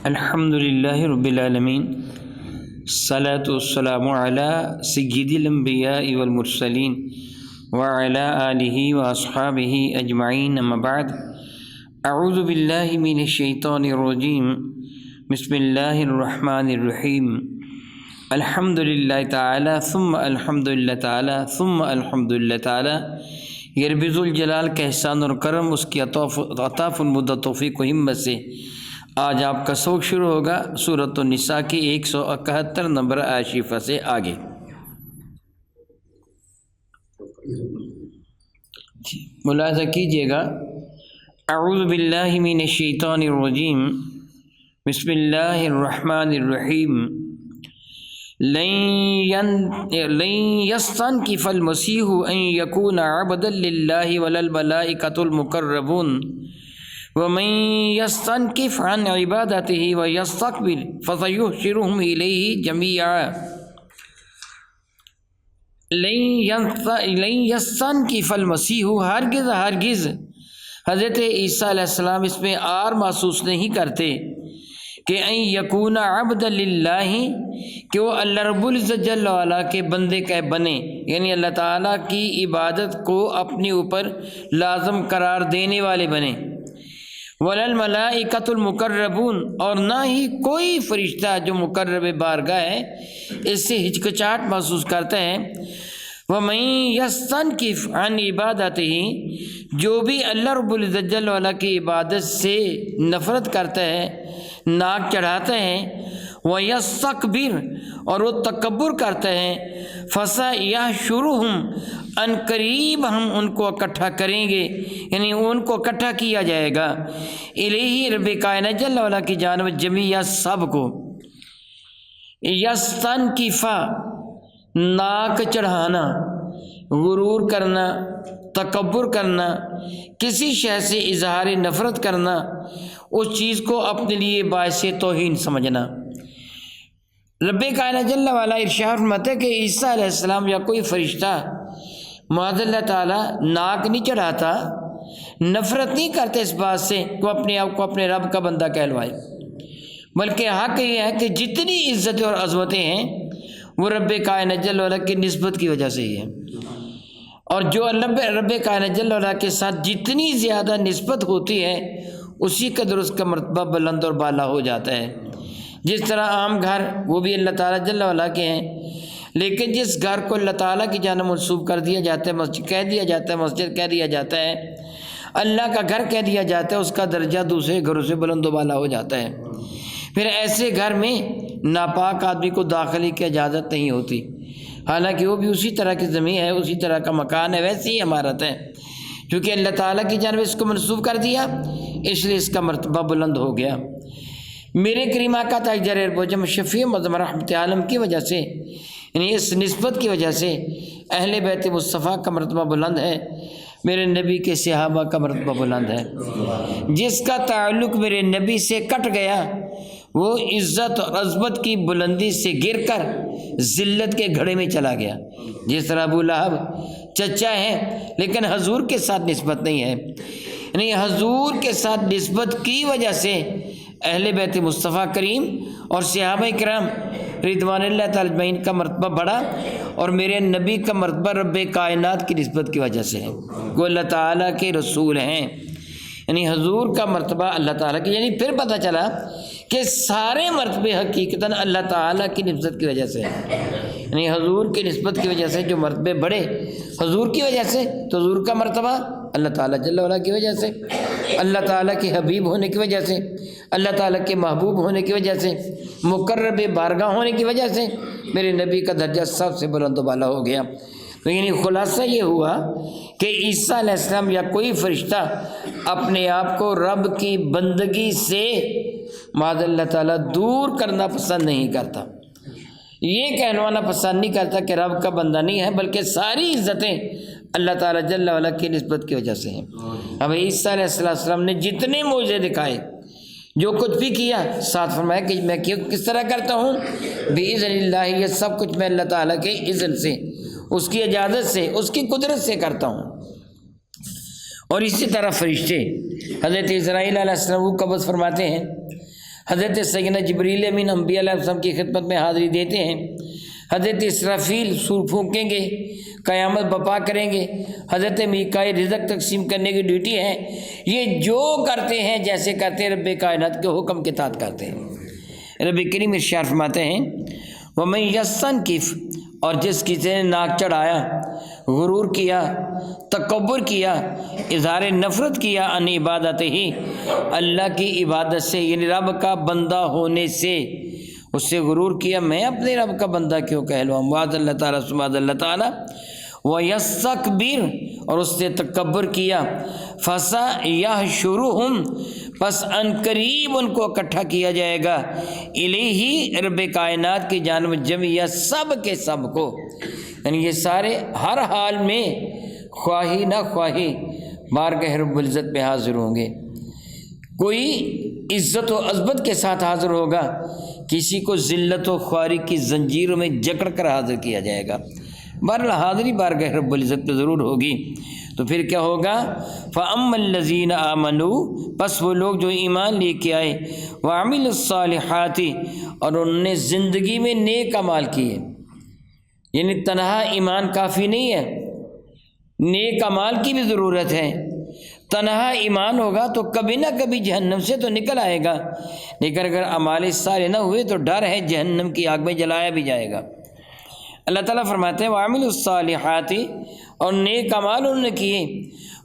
الحمد للہ رب العالمین، الصلاۃ والسلام علی سید الانبیاء والمرسلین وعلی آلہ واصحابہ اجمعین، اما بعد، اعوذ باللہ من الشیطان الرجیم، بسم اللہ الرحمن الرحیم، الحمد للہ تعالی ثم الحمد للہ تعالی ثم الحمد للہ تعالی۔ یہ رب ذوالجلال کا احسان اور کرم، اس کی عطا فرمودہ توفیق و ہمت سے آج آپ کا سبق شروع ہوگا سورۃ النساء کی 171 نمبر آیت شریفہ سے آگے۔ ملاحظہ کیجئے گا، اعوذ باللہ من الشیطان الرجیم، بسم اللہ الرحمن الرحیم، لن يستنكف المسيح ان يكون عبدا لله ولا الملائكة المقربون ومن يستنكف عن عبادته ويستكبر فسيحشرهم إليه جميعا۔ لن يستنكف المسيح، ہرگز حضرت عیسیٰ علیہ السلام اس میں آر محسوس نہیں کرتے کہ ان یکون عبد للہ، کہ وہ اللہ رب العزت جل وعلا کے بندے کا بنے، یعنی اللہ تعالیٰ کی عبادت کو اپنے اوپر لازم قرار دینے والے بنے، ولا الملائکۃ المقربون، اور نہ ہی کوئی فرشتہ جو مقرب بارگاہ ہے اس سے ہچکچاہٹ محسوس کرتا ہے۔ ومن یستنکف عن عبادتہ، جو بھی اللہ رب العزت جل وعلا کی عبادت سے نفرت کرتا ہے، ناک چڑھاتا ہے، ویستکبر، اور وہ تکبر کرتا ہے، فسیحشرہم، ان قریب ہم ان کو اکٹھا کریں گے، یعنی ان کو اکٹھا کیا جائے گا، الہی رب کائنات جل وعلا کی جانب جمیع، سب کو۔ یستنکفا، ناک چڑھانا، غرور کرنا، تکبر کرنا، کسی شے سے اظہار نفرت کرنا، اس چیز کو اپنے لیے باعث توہین سمجھنا۔ رب کائنات جل وعلا ارشاد فرماتا ہے کہ عیسیٰ علیہ السلام یا کوئی فرشتہ معاذ اللہ تعالیٰ ناک نہیں چڑھاتا، نفرت نہیں کرتے اس بات سے کہ وہ اپنے آپ کو اپنے رب کا بندہ کہلوائے، بلکہ حق یہ ہے کہ جتنی عزتیں اور عظمتیں ہیں وہ رب کائنات جل وعلا کی نسبت کی وجہ سے ہی ہے، اور جو رب کائنات جل وعلا کے ساتھ جتنی زیادہ نسبت ہوتی ہے اسی قدر اس کا مرتبہ بلند اور بالا ہو جاتا ہے۔ جس طرح عام گھر وہ بھی اللہ تعالیٰ جل وعلا کے ہیں، لیکن جس گھر کو اللہ تعالیٰ کی جانب منسوب کر دیا جاتا ہے، مسجد کہہ دیا جاتا ہے، مسجد کہہ دیا جاتا ہے، اللہ کا گھر کہہ دیا جاتا ہے، اس کا درجہ دوسرے گھروں سے بلند و بالا ہو جاتا ہے۔ پھر ایسے گھر میں ناپاک آدمی کو داخلے کی اجازت نہیں ہوتی، حالانکہ وہ بھی اسی طرح کی زمین ہے، اسی طرح کا مکان ہے، ویسی ہی عمارت ہے، کیونکہ اللہ تعالیٰ کی جانب اس کو منسوب کر دیا، اس لیے اس کا مرتبہ بلند ہو گیا۔ میرے کریم آقا تاجدار اربوجم شفیع معظم رحمت عالم کی وجہ سے، یعنی اس نسبت کی وجہ سے اہل بیت مصطفیٰ کا مرتبہ بلند ہے، میرے نبی کے صحابہ کا مرتبہ بلند ہے۔ جس کا تعلق میرے نبی سے کٹ گیا وہ عزت اور عظمت کی بلندی سے گر کر ذلت کے گھڑے میں چلا گیا۔ جس طرح ابو لہب چچا ہے لیکن حضور کے ساتھ نسبت نہیں ہے، یعنی حضور کے ساتھ نسبت کی وجہ سے اہل بیت مصطفیٰ کریم اور صحابہ کرام رضوان اللہ تعالی اجمعین کا مرتبہ بڑھا، اور میرے نبی کا مرتبہ رب کائنات کی نسبت کی وجہ سے ہے، وہ اللہ تعالیٰ کے رسول ہیں، یعنی حضور کا مرتبہ اللہ تعالیٰ کی، یعنی پھر پتہ چلا کہ سارے مرتبے حقیقتاً اللہ تعالیٰ کی نسبت کی وجہ سے ہے، یعنی حضور کی نسبت کی وجہ سے جو مرتبے بڑھے حضور کی وجہ سے، تو حضور کا مرتبہ اللہ تعالیٰ جل وعلا کی وجہ سے، اللہ تعالیٰ کے حبیب ہونے کی وجہ سے، اللہ تعالیٰ کے محبوب ہونے کی وجہ سے، مقرب بارگاہ ہونے کی وجہ سے میرے نبی کا درجہ سب سے بلند و بالا ہو گیا۔ تو یعنی خلاصہ یہ ہوا کہ عیسیٰ علیہ السلام یا کوئی فرشتہ اپنے آپ کو رب کی بندگی سے معاذ اللہ تعالیٰ دور کرنا پسند نہیں کرتا، یہ کہلوانا پسند نہیں کرتا کہ رب کا بندہ نہیں ہے، بلکہ ساری عزتیں اللہ تعالیٰ جل وعلا کی نسبت کی وجہ سے ہیں۔ اب عیسیٰ علیہ السلام نے جتنے معجزے دکھائے، جو کچھ بھی کیا، ساتھ فرمایا کہ میں کس طرح کرتا ہوں، بِإِذْنِ اللَّهِ، یہ سب کچھ میں اللہ تعالیٰ کے اذن سے، اس کی اجازت سے، اس کی قدرت سے کرتا ہوں۔ اور اسی طرح فرشتے حضرت اسرائیل علیہ السلام کو قبض فرماتے ہیں، حضرت سیدنا جبریل امین انبیاء علیہ السلام کی خدمت میں حاضری دیتے ہیں، حضرت اسرافیل سور پھونکیں گے، قیامت برپا کریں گے، حضرت میکائیل رزق تقسیم کرنے کی ڈیوٹی ہے، یہ جو کرتے ہیں جیسے کرتے ہیں رب کائنات کے حکم کے تحت کرتے ہیں۔ رب کریم ارشاد فرماتے ہیں وَمَن يَسْتَنْكِفْ، اور جس کسی نے ناک چڑھایا، غرور کیا، تکبر کیا، اظہار نفرت کیا ان عبادت ہی، اللہ کی عبادت سے، یعنی رب کا بندہ ہونے سے اس سے غرور کیا، میں اپنے رب کا بندہ کیوں کہلواؤں، معاذ اللہ تعالیٰ سبحان اللہ تعالیٰ، وَيَسْتَكْبِرْ، اور اس سے تکبر کیا، فَسَيَحْشُرُهُمْ، پس ان قریب ان کو اکٹھا کیا جائے گا، الیہ، رب کائنات کی جانب، جمعیہ، سب کے سب کو، یعنی یہ سارے ہر حال میں خواہی نہ خواہی بارگاہ رب العزت پہ حاضر ہوں گے۔ کوئی عزت و عظمت کے ساتھ حاضر ہوگا، کسی کو ذلت و خواری کی زنجیروں میں جکڑ کر حاضر کیا جائے گا۔ بہرحال حاضری بارگاہ رب العزت پہ ضرور ہوگی۔ تو پھر کیا ہوگا؟ فَأَمَّا الَّذِينَ آمَنُوا، پس وہ لوگ جو ایمان لے کے آئے، وَعَمِلُوا الصَّالِحَاتِ، اور انہوں نے زندگی میں نیک اعمال کیے، یعنی تنہا ایمان کافی نہیں ہے، نیک اعمال کی بھی ضرورت ہے۔ تنہا ایمان ہوگا تو کبھی نہ کبھی جہنم سے تو نکل آئے گا، لیکن اگر اعمال صالح نہ ہوئے تو ڈر ہے جہنم کی آگ میں جلایا بھی جائے گا۔ اللہ تعالیٰ فرماتے ہیں وَعَمِلُوا الصَّالِحَاتِ، اور نیک اعمال انہوں نے کیے،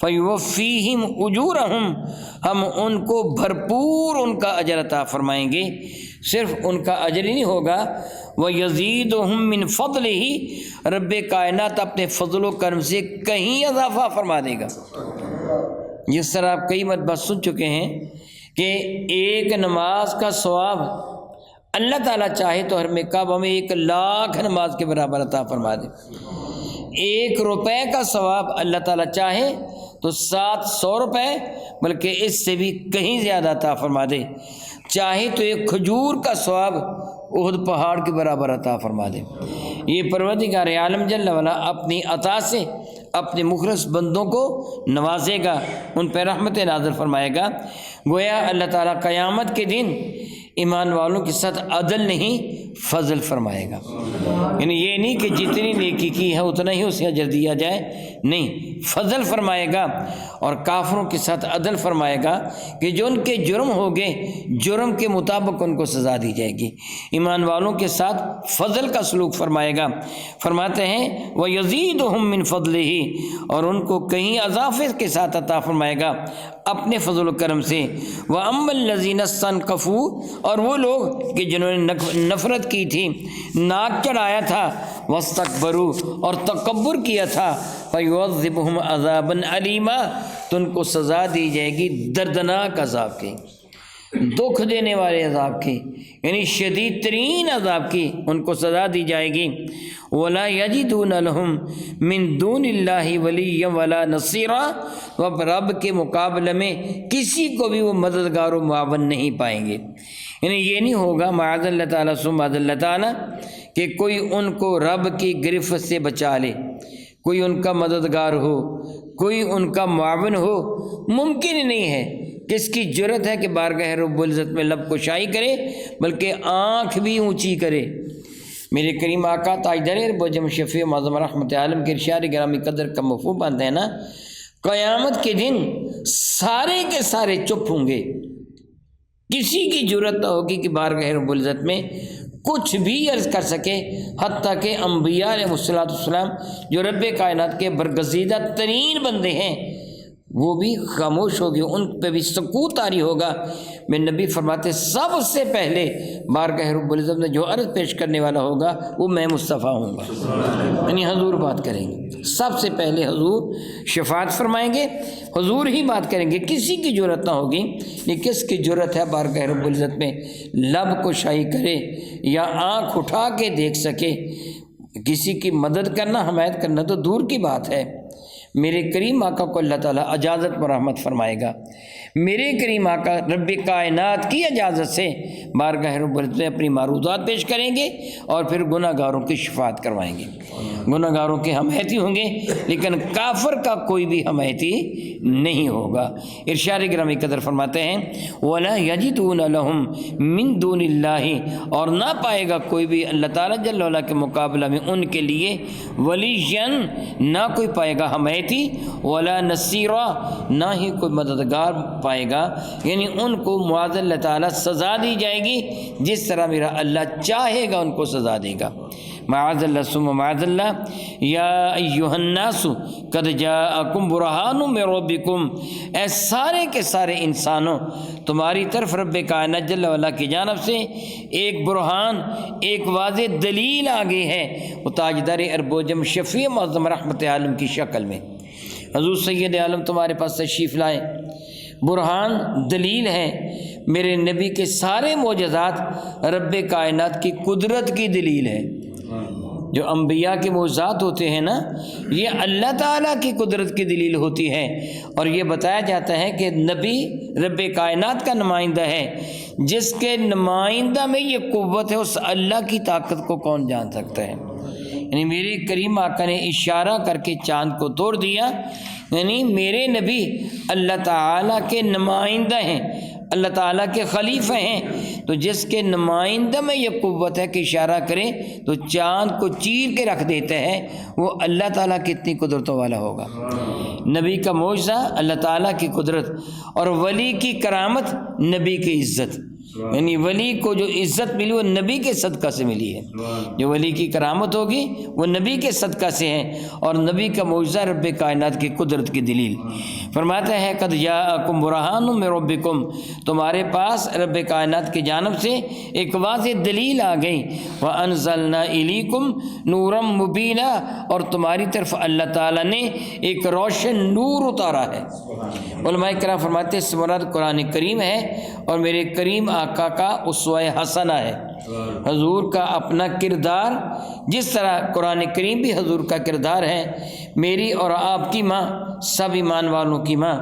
فَيُوَفِّيهِمْ أُجُورَهُمْ، ہم ان کو بھرپور ان کا اجر عطا فرمائیں گے۔ صرف ان کا اجر ہی نہیں ہوگا، وَيَزِيدُهُمْ مِنْ فَضْلِهِ، رب کائنات اپنے فضل و کرم سے کہیں اضافہ فرما دے گا۔ جس طرح آپ کئی مرتبہ سن چکے ہیں کہ ایک نماز کا ثواب اللہ تعالیٰ چاہے تو ہر مکعب ہمیں 1,00,000 نماز کے برابر عطا فرما دے۔ 1 روپے کا ثواب اللہ تعالیٰ چاہے تو 700 روپے، بلکہ اس سے بھی کہیں زیادہ عطا فرما دے۔ چاہے تو ایک کھجور کا ثواب احد پہاڑ کے برابر عطا فرما دے۔ یہ پروردگار عالم جل وعلا اپنی عطا سے اپنے مخلص بندوں کو نوازے گا، ان پہ رحمت نازل فرمائے گا۔ گویا اللہ تعالیٰ قیامت کے دن ایمان والوں کے ساتھ عدل نہیں فضل فرمائے گا، یعنی یہ نہیں کہ جتنی نیکی کی ہے اتنا ہی اسے اجر دیا جائے، نہیں، فضل فرمائے گا، اور کافروں کے ساتھ عدل فرمائے گا کہ جو ان کے جرم ہوگے جرم کے مطابق ان کو سزا دی جائے گی۔ ایمان والوں کے ساتھ فضل کا سلوک فرمائے گا۔ فرماتے ہیں وَيَزِيدُهُم مِّن فَضْلِهِ، اور ان کو کہیں اضافے کے ساتھ عطا فرمائے گا اپنے فضل و کرم سے۔ وَأَمَّا الَّذِينَ اسْتَنكَفُوا، اور وہ لوگ کہ جنہوں نے نفرت کی تھی، ناک چڑھایا تھا، وَاسْتَكْبَرُوا، اور تکبر کیا تھا، فَيُعَذِّبُهُمْ عَذَابًا أَلِيمًا، تو ان کو سزا دی جائے گی دردناک عذاب کی، دکھ دینے والے عذاب کی، یعنی شدید ترین عذاب کی ان کو سزا دی جائے گی۔ وَلَا يَجِدُونَ لَهُم مِّن دُونِ اللَّهِ وَلِيًّا وَلَا نَصِيرًا، وہ رب کے مقابلے میں کسی کو بھی وہ مددگار و معاون نہیں پائیں گے۔ یعنی یہ نہیں ہوگا معاذ اللہ تعالیٰ سبحان اللہ تعالیٰ کہ کوئی ان کو رب کی گرفت سے بچا لے، کوئی ان کا مددگار ہو، کوئی ان کا معاون ہو، ممکن ہی نہیں ہے۔ کس کی جرت ہے کہ بارگاہ رب العزت میں لب کشائی کرے، بلکہ آنکھ بھی اونچی کرے۔ میرے کریم آقا تاجدار بوجم شفیع معظم رحمت عالم کے ارشاد گرامی قدر کا مفہوم باندھے نا، قیامت کے دن سارے کے سارے چپ ہوں گے، کسی کی جرت نہ ہوگی کہ بارگاہ رب العزت میں کچھ بھی عرض کر سکے، حتیٰ کہ انبیاء علیہ السلام جو رب کائنات کے برگزیدہ ترین بندے ہیں وہ بھی خاموش ہوگی، ان پہ بھی سکوت طاری ہوگا۔ میرے نبی فرماتے سب سے پہلے بارگاہ رب العزت میں جو عرض پیش کرنے والا ہوگا وہ میں مصطفیٰ ہوں گا، یعنی حضور بات کریں گے، سب سے پہلے حضور شفاعت فرمائیں گے، حضور ہی بات کریں گے، کسی کی جرت نہ ہوگی۔ یہ کس کی جرت ہے بارگاہ رب العزت میں لب کشائی کرے یا آنکھ اٹھا کے دیکھ سکے؟ کسی کی مدد کرنا، حمایت کرنا تو دور کی بات ہے۔ میرے کریم آقا کو اللہ تعالیٰ اجازت و رحمت فرمائے گا۔ میرے کریم آقا رب کائنات کی اجازت سے بارگاہ رب العزت میں اپنی معروضات پیش کریں گے اور پھر گناہ گاروں کی شفاعت کروائیں گے. گناہ گاروں کے حمایتی ہوں گے لیکن کافر کا کوئی بھی حمایتی نہیں ہوگا. ارشاد گرامی قدر فرماتے ہیں وَلَا يَجِدُونَ لَهُم مِّن دُونِ اللَّهِ، اور نہ پائے گا کوئی بھی اللہ تعالیٰ جل وعلا کے مقابلہ میں ان کے لیے ولیًّا، نہ کوئی پائے گا حمایتی، ولا نصیرا، نہ ہی کوئی مددگار پائے گا. یعنی ان کو معاذ اللہ تعالیٰ سزا دی جائے گی جس طرح میرا اللہ چاہے گا ان کو سزا دے گا. معاذ اللہ ثم معاذ اللہ. یا ایھا الناس قد جاءکم برہان من ربکم، اے سارے کے سارے انسانوں تمہاری طرف رب کائنات جل وعلا کی جانب سے ایک برہان، ایک واضح دلیل آ گئی ہے، وہ تاجدار ارب و جم شفیع معظم رحمت عالم کی شکل میں. حضور سید عالم تمہارے پاس تشریف لائے، برہان دلیل ہے، میرے نبی کے سارے معجزات رب کائنات کی قدرت کی دلیل ہے. جو انبیاء کے معجزات ہوتے ہیں نا، یہ اللہ تعالیٰ کی قدرت کی دلیل ہوتی ہے. اور یہ بتایا جاتا ہے کہ نبی رب کائنات کا نمائندہ ہے، جس کے نمائندہ میں یہ قوت ہے اس اللہ کی طاقت کو کون جان سکتا ہے. یعنی میرے کریم آقا نے اشارہ کر کے چاند کو توڑ دیا. یعنی میرے نبی اللہ تعالیٰ کے نمائندہ ہیں، اللہ تعالیٰ کے خلیفہ ہیں، تو جس کے نمائندہ میں یہ قوت ہے کہ اشارہ کرے تو چاند کو چیر کے رکھ دیتا ہے، وہ اللہ تعالیٰ کتنی قدرتوں والا ہوگا. نبی کا معجزہ اللہ تعالیٰ کی قدرت، اور ولی کی کرامت نبی کی عزت. یعنی ولی کو جو عزت ملی وہ نبی کے صدقہ سے ملی ہے. جو ولی کی کرامت ہوگی وہ نبی کے صدقہ سے ہے، اور نبی کا معجزہ رب کائنات کی قدرت کی دلیل. فرماتا ہے قد جاءکم برہان من ربکم، تمہارے پاس رب کائنات کی جانب سے ایک واضح دلیل آ گئی. وَأَنزَلْنَا إِلَيْكُمْ نُورًا مُبِينًا، اور تمہاری طرف اللہ تعالیٰ نے ایک روشن نور اتارا ہے. علماء کرام فرماتے ہیں اس سے مراد قرآن کریم ہے، اور میرے کریم آقا کا اسوہ حسنہ ہے. حضور کا اپنا کردار، جس طرح قرآن کریم بھی حضور کا کردار ہے. میری اور آپ کی ماں، سب ایمان والوں کی ماں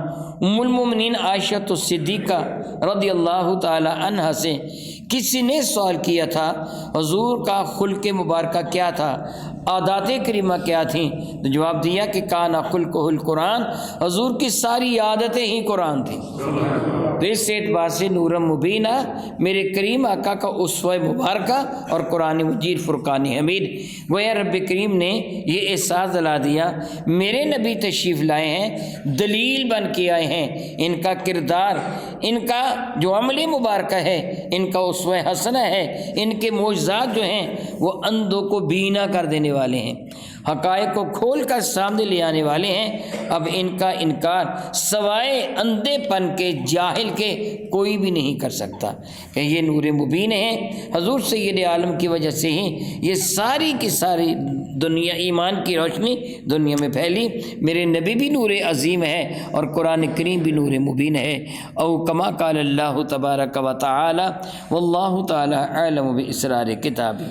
ام المومنین عائشہ صدیقہ رضی اللہ تعالی عنہا سے کسی نے سوال کیا تھا حضور کا خلق مبارکہ کیا تھا، عادات کریمہ کیا تھیں، تو جواب دیا کہ کانا خلقہ القرآن، حضور کی ساری عادتیں ہی قرآن تھیں. تو اس اعتبار سے نور مبینہ میرے کریم آقا کا اسوہ مبارکہ اور قرآن مجید فرقان حمید. گویا رب کریم نے یہ احساس دلا دیا میرے نبی تشریف لائے ہیں، دلیل بن کے آئے ہیں. ان کا کردار، ان کا جو عملی مبارکہ ہے، ان کا اسوہ حسنہ ہے، ان کے معجزات جو ہیں وہ اندھوں کو بینا کر دینے والے ہیں، حقائق کو کھول کر سامنے لے آنے والے ہیں. اب ان کا انکار سوائے اندھے پن کے، جاہل کے کوئی بھی نہیں کر سکتا کہ یہ نور مبین ہے. حضور سید عالم کی وجہ سے ہی یہ ساری کی ساری دنیا، ایمان کی روشنی دنیا میں پھیلی. میرے نبی بھی نور عظیم ہے اور قرآن کریم بھی نور مبین ہے. او کما قال اللہ تبارک و تعالی واللہ تعالی اعلم باسرار کتاب.